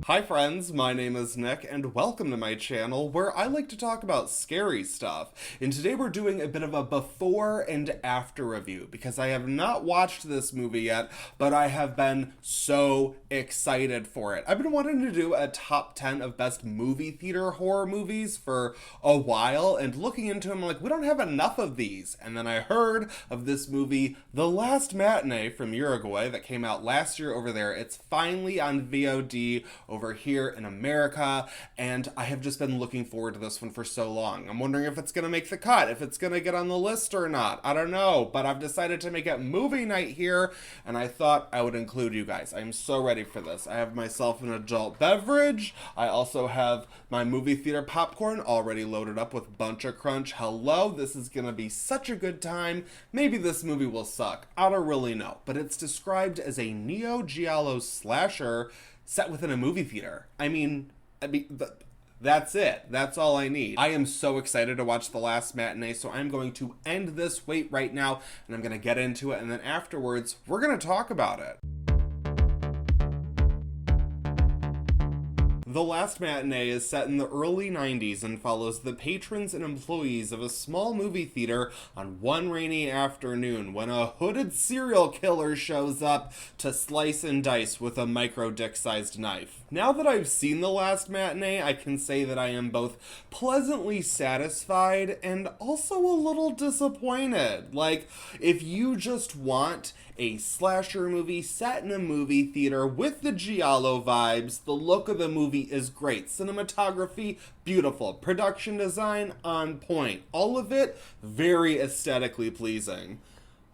Hi friends, my name is Nick and welcome to my channel where I like to talk about scary stuff. And today we're doing a bit of a before and after review because I have not watched this movie yet, but I have been so excited for it. I've been wanting to do a top 10 of best movie theater horror movies for a while, and looking into them, I'm like, we don't have enough of these. And then I heard of this movie, The Last Matinee from Uruguay, that came out last year over there. It's finally on VOD over here in America, and I have just been looking forward to this one for so long. I'm wondering if it's gonna make the cut, if it's gonna get on the list or not. I don't know, but I've decided to make it movie night here, and I thought I would include you guys. I'm so ready for this. I have myself an adult beverage. I also have my movie theater popcorn already loaded up with Bunch of Crunch. Hello, this is gonna be such a good time. Maybe this movie will suck. I don't really know, but it's described as a neo-giallo slasher set within a movie theater. I mean, that's it. That's all I need. I am so excited to watch The Last Matinee, so I'm going to end this wait right now, and I'm going to get into it, and then afterwards, we're going to talk about it. The Last Matinee is set in the early 90s and follows the patrons and employees of a small movie theater on one rainy afternoon when a hooded serial killer shows up to slice and dice with a micro dick-sized knife. Now that I've seen The Last Matinee, I can say that I am both pleasantly satisfied and also a little disappointed. Like, if you just want a slasher movie set in a movie theater with the giallo vibes, the look of the movie is great. Cinematography, beautiful. Production design, on point. All of it, very aesthetically pleasing.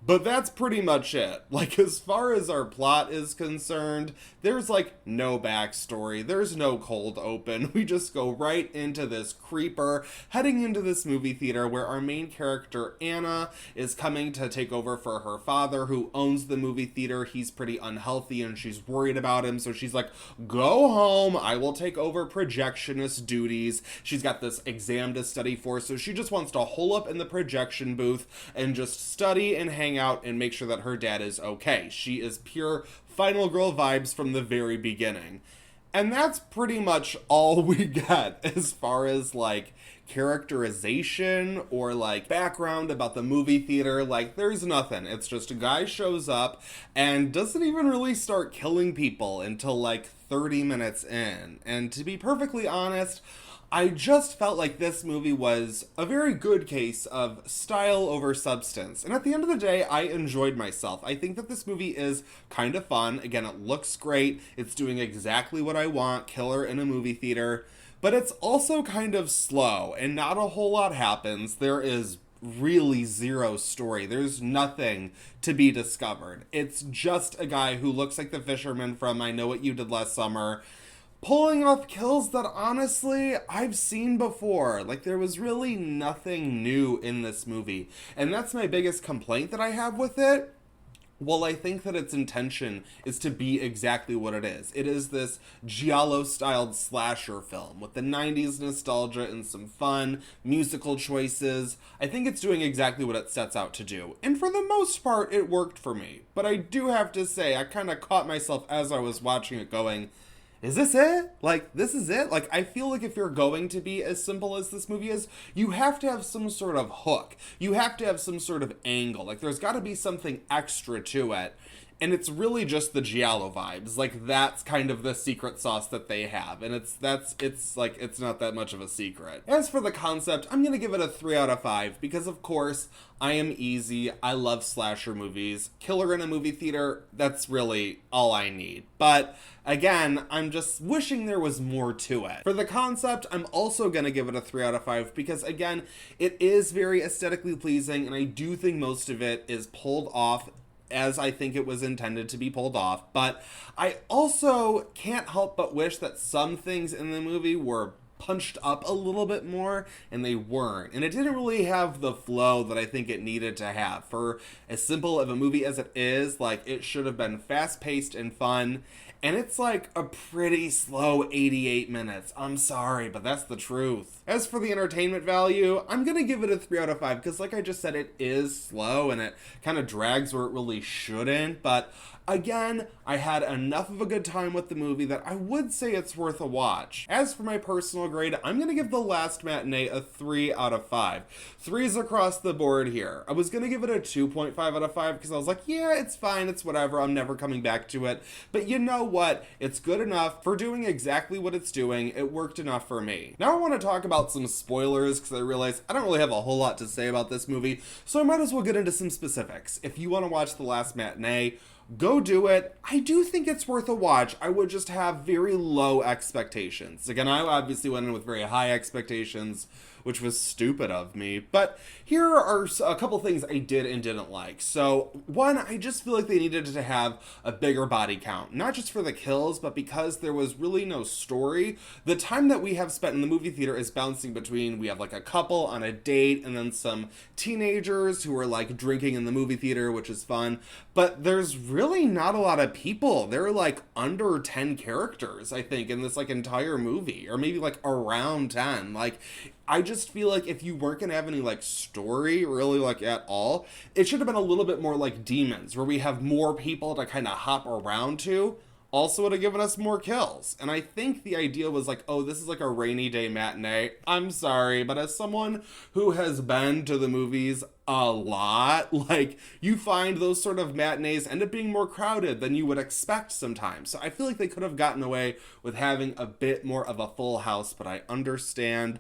But that's pretty much it. Like, as far as our plot is concerned, there's, like, no backstory. There's no cold open. We just go right into this creeper, heading into this movie theater where our main character, Anna, is coming to take over for her father, who owns the movie theater. He's pretty unhealthy, and she's worried about him, so she's like, go home. I will take over projectionist duties. She's got this exam to study for, so she just wants to hole up in the projection booth and just study and hang out and make sure that her dad is okay. She is pure final girl vibes from the very beginning. And that's pretty much all we get as far as, like, characterization or, like, background about the movie theater. Like, there's nothing. It's just a guy shows up and doesn't even really start killing people until, like, 30 minutes in. And to be perfectly honest, I just felt like this movie was a very good case of style over substance. And at the end of the day, I enjoyed myself. I think that this movie is kind of fun. Again, it looks great. It's doing exactly what I want, killer in a movie theater. But it's also kind of slow, and not a whole lot happens. There is really zero story. There's nothing to be discovered. It's just a guy who looks like the fisherman from I Know What You Did Last Summer, pulling off kills that honestly I've seen before. Like, there was really nothing new in this movie. And that's my biggest complaint that I have with it. Well, I think that its intention is to be exactly what it is. It is this giallo-styled slasher film with the 90s nostalgia and some fun musical choices. I think it's doing exactly what it sets out to do. And for the most part, it worked for me. But I do have to say, I kind of caught myself as I was watching it going, is this it? Like, this is it? Like, I feel like if you're going to be as simple as this movie is, you have to have some sort of hook. You have to have some sort of angle. Like, there's got to be something extra to it. And it's really just the giallo vibes. Like, that's kind of the secret sauce that they have. And it's not that much of a secret. As for the concept, I'm gonna give it a 3 out of 5 because, of course, I am easy. I love slasher movies. Killer in a movie theater, that's really all I need. But again, I'm just wishing there was more to it. For the concept, I'm also gonna give it a 3 out of 5 because, again, it is very aesthetically pleasing, and I do think most of it is pulled off as I think it was intended to be pulled off. But I also can't help but wish that some things in the movie were punched up a little bit more, and they weren't. And it didn't really have the flow that I think it needed to have. For as simple of a movie as it is, like, it should have been fast-paced and fun. And it's like a pretty slow 88 minutes. I'm sorry, but that's the truth. As for the entertainment value, I'm gonna give it a 3 out of 5 because, like I just said, it is slow and it kind of drags where it really shouldn't. But Again, I had enough of a good time with the movie that I would say it's worth a watch. As for my personal grade, I'm gonna give The Last Matinee a 3 out of 5. 3's across the board here. I was gonna give it a 2.5 out of 5 because I was like, yeah, it's fine, it's whatever, I'm never coming back to it. But you know what? It's good enough for doing exactly what it's doing. It worked enough for me. Now I want to talk about some spoilers because I realize I don't really have a whole lot to say about this movie, so I might as well get into some specifics. If you want to watch The Last Matinee, go do it. I do think it's worth a watch. I would just have very low expectations. Again, I obviously went in with very high expectations, which was stupid of me. But here are a couple things I did and didn't like. So, one, I just feel like they needed to have a bigger body count. Not just for the kills, but because there was really no story. The time that we have spent in the movie theater is bouncing between, we have like a couple on a date, and then some teenagers who are like drinking in the movie theater, which is fun. But there's really not a lot of people. There are like under 10 characters, I think, in this like entire movie. Or maybe like around 10. Like, I just feel like if you weren't gonna have any like story really like at all, it should have been a little bit more like Demons, where we have more people to kind of hop around to. Also would have given us more kills. And I think the idea was like, oh, this is like a rainy day matinee. I'm sorry, but as someone who has been to the movies a lot, like, you find those sort of matinees end up being more crowded than you would expect sometimes. So I feel like they could have gotten away with having a bit more of a full house, but I understand.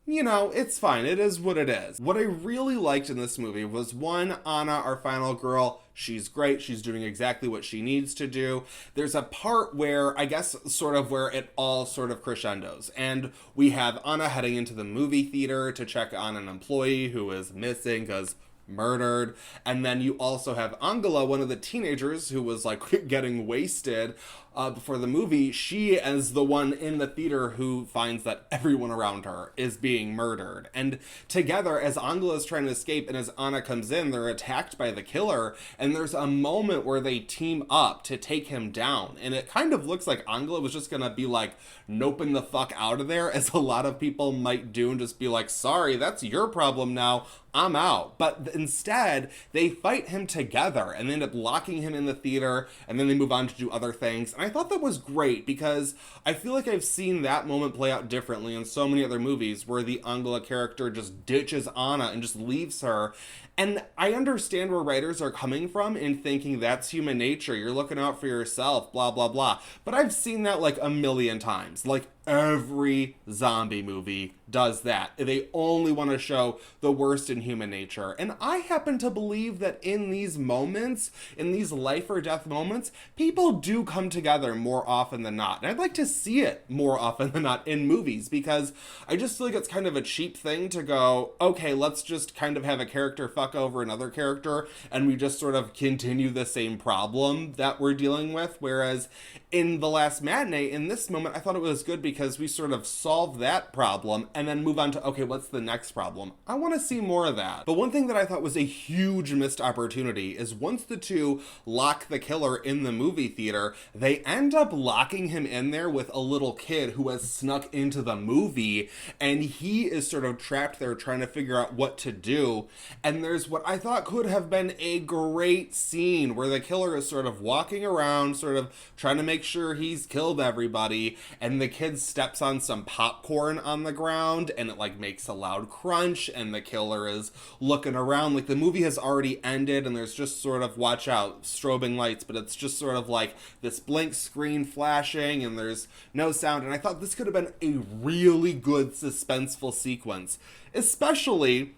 You know, it's fine. It is what it is. What I really liked in this movie was, one, Anna, our final girl. She's great. She's doing exactly what she needs to do. There's a part where, I guess, sort of where it all sort of crescendos. And we have Anna heading into the movie theater to check on an employee who is missing because murdered. And then you also have Angela, one of the teenagers who was like getting wasted before the movie. She is the one in the theater who finds that everyone around her is being murdered. And together, as Angela is trying to escape and as Anna comes in, they're attacked by the killer. And there's a moment where they team up to take him down. And it kind of looks like Angela was just gonna be like noping the fuck out of there, as a lot of people might do, and just be like, sorry, that's your problem now. I'm out. But instead, they fight him together and they end up locking him in the theater, and then they move on to do other things. And I thought that was great because I feel like I've seen that moment play out differently in so many other movies where the Angela character just ditches Anna and just leaves her. And I understand where writers are coming from in thinking that's human nature. You're looking out for yourself, blah, blah, blah. But I've seen that like a million times. Like, every zombie movie does that. They only want to show the worst in human nature. And I happen to believe that in these moments, in these life or death moments, people do come together more often than not. And I'd like to see it more often than not in movies, because I just feel like it's kind of a cheap thing to go, okay, let's just kind of have a character fuck over another character and we just sort of continue the same problem that we're dealing with. Whereas in The Last Matinee, in this moment, I thought it was good because we sort of solve that problem and then move on to, okay, what's the next problem? I want to see more of that. But one thing that I thought was a huge missed opportunity is once the two lock the killer in the movie theater, they end up locking him in there with a little kid who has snuck into the movie, and he is sort of trapped there trying to figure out what to do. And there's what I thought could have been a great scene where the killer is sort of walking around, sort of trying to make sure he's killed everybody, and the kid steps on some popcorn on the ground and it like makes a loud crunch, and the killer is looking around like the movie has already ended and there's just sort of, watch out, strobing lights, but it's just sort of like this blank screen flashing and there's no sound. And I thought this could have been a really good suspenseful sequence, especially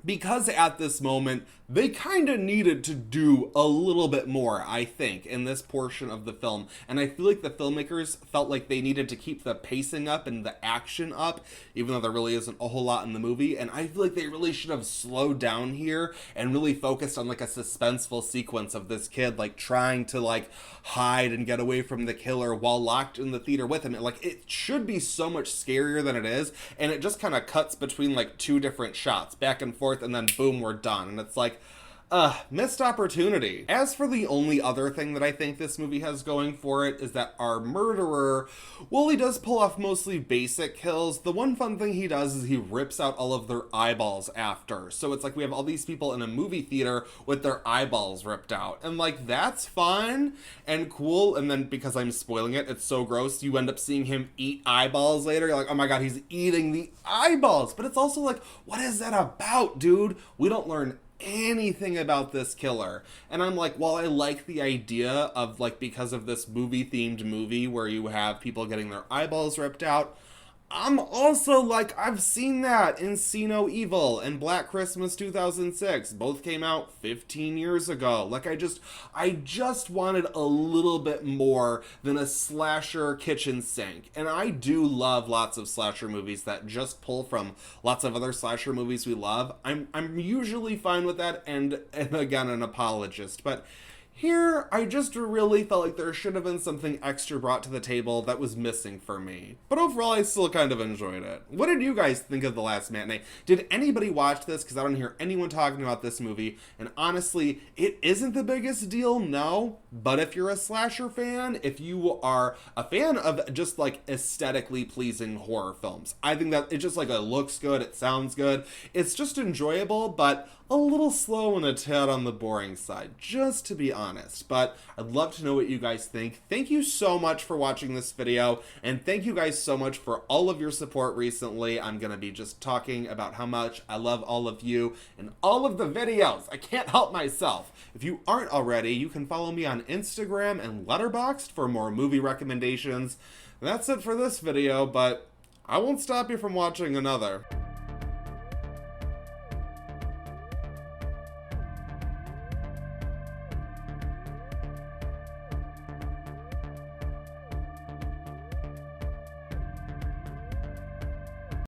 because at this moment, they kind of needed to do a little bit more, I think, in this portion of the film. And I feel like the filmmakers felt like they needed to keep the pacing up and the action up, even though there really isn't a whole lot in the movie. And I feel like they really should have slowed down here and really focused on like a suspenseful sequence of this kid like trying to like hide and get away from the killer while locked in the theater with him. And like, it should be so much scarier than it is. And it just kind of cuts between like two different shots back and forth, and then boom, we're done. And it's like, Missed opportunity. As for the only other thing that I think this movie has going for it is that our murderer, well, he does pull off mostly basic kills. The one fun thing he does is he rips out all of their eyeballs after. So it's like we have all these people in a movie theater with their eyeballs ripped out. And like, that's fun and cool. And then because I'm spoiling it, it's so gross, you end up seeing him eat eyeballs later. You're like, oh my god, he's eating the eyeballs. But it's also like, what is that about, dude? We don't learn anything about this killer. And I'm like, while I like the idea of like, because of this movie themed movie where you have people getting their eyeballs ripped out, I'm also like, I've seen that in See No Evil and Black Christmas 2006. Both came out 15 years ago. Like, I just wanted a little bit more than a slasher kitchen sink. And I do love lots of slasher movies that just pull from lots of other slasher movies we love. I'm usually fine with that, and again, an apologist. But here, I just really felt like there should have been something extra brought to the table that was missing for me. But overall, I still kind of enjoyed it. What did you guys think of The Last Matinee? Did anybody watch this? Because I don't hear anyone talking about this movie. And honestly, it isn't the biggest deal, no. But if you're a slasher fan, if you are a fan of just like aesthetically pleasing horror films, I think that it just like, it looks good, it sounds good. It's just enjoyable, but a little slow and a tad on the boring side, just to be honest. But I'd love to know what you guys think. Thank you so much for watching this video, and thank you guys so much for all of your support recently. I'm gonna be just talking about how much I love all of you and all of the videos. I can't help myself. If you aren't already, you can follow me on Instagram and Letterboxd for more movie recommendations. That's it for this video, but I won't stop you from watching another.